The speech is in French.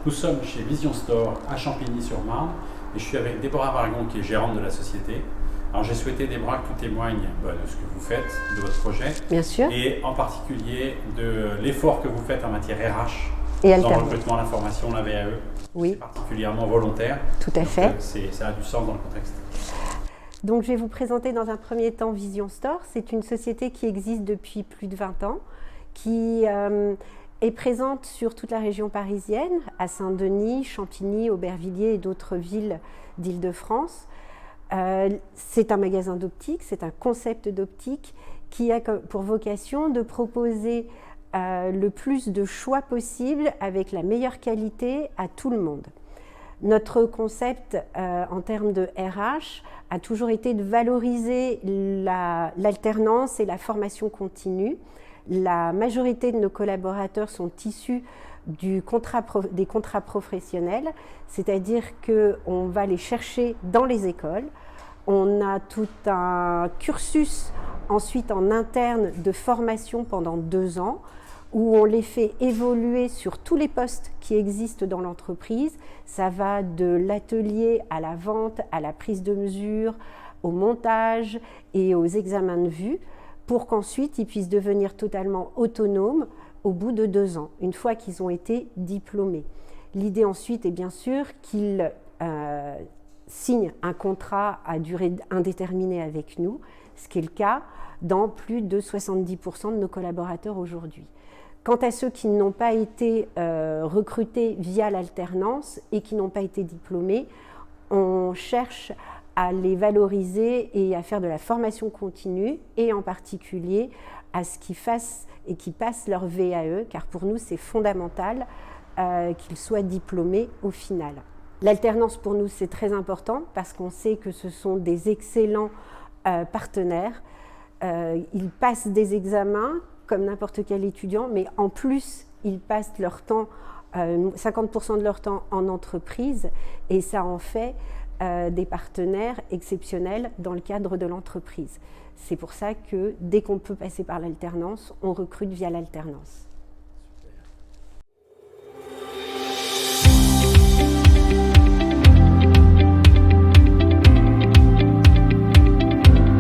nous sommes chez Vision Store à Champigny-sur-Marne et je suis avec Déborah Vargon qui est gérante de la société. Alors j'ai souhaité, Déborah, que tu témoignes de ce que vous faites, de votre projet. Bien sûr. Et en particulier de l'effort que vous faites en matière RH, Et dans le alternance. recrutement, la formation, la VAE. Oui. C'est particulièrement volontaire. Tout à fait. Ça a du sens dans le contexte. Donc je vais vous présenter dans un premier temps Vision Store. C'est une société qui existe depuis plus de 20 ans, qui est présente sur toute la région parisienne, à Saint-Denis, Champigny, Aubervilliers et d'autres villes d'Île-de-France. C'est un magasin d'optique, c'est un concept d'optique qui a pour vocation de proposer le plus de choix possible avec la meilleure qualité à tout le monde. Notre concept en termes de RH a toujours été de valoriser l'alternance et la formation continue. La majorité de nos collaborateurs sont issus des contrats professionnels, c'est-à-dire qu'on va les chercher dans les écoles. On a tout un cursus ensuite en interne de formation pendant 2 ans, où on les fait évoluer sur tous les postes qui existent dans l'entreprise. Ça va de l'atelier à la vente, à la prise de mesure, au montage et aux examens de vue, pour qu'ensuite ils puissent devenir totalement autonomes au bout de 2 ans, une fois qu'ils ont été diplômés. L'idée ensuite est bien sûr qu'ils signent un contrat à durée indéterminée avec nous, ce qui est le cas dans plus de 70% de nos collaborateurs aujourd'hui. Quant à ceux qui n'ont pas été recrutés via l'alternance et qui n'ont pas été diplômés, on cherche à les valoriser et à faire de la formation continue et en particulier à ce qu'ils fassent et qu'ils passent leur VAE, car pour nous c'est fondamental qu'ils soient diplômés au final. L'alternance pour nous c'est très important parce qu'on sait que ce sont des excellents partenaires. Ils passent des examens comme n'importe quel étudiant, mais en plus, ils passent leur temps, 50% de leur temps en entreprise, et ça en fait des partenaires exceptionnels dans le cadre de l'entreprise. C'est pour ça que dès qu'on peut passer par l'alternance, on recrute via l'alternance.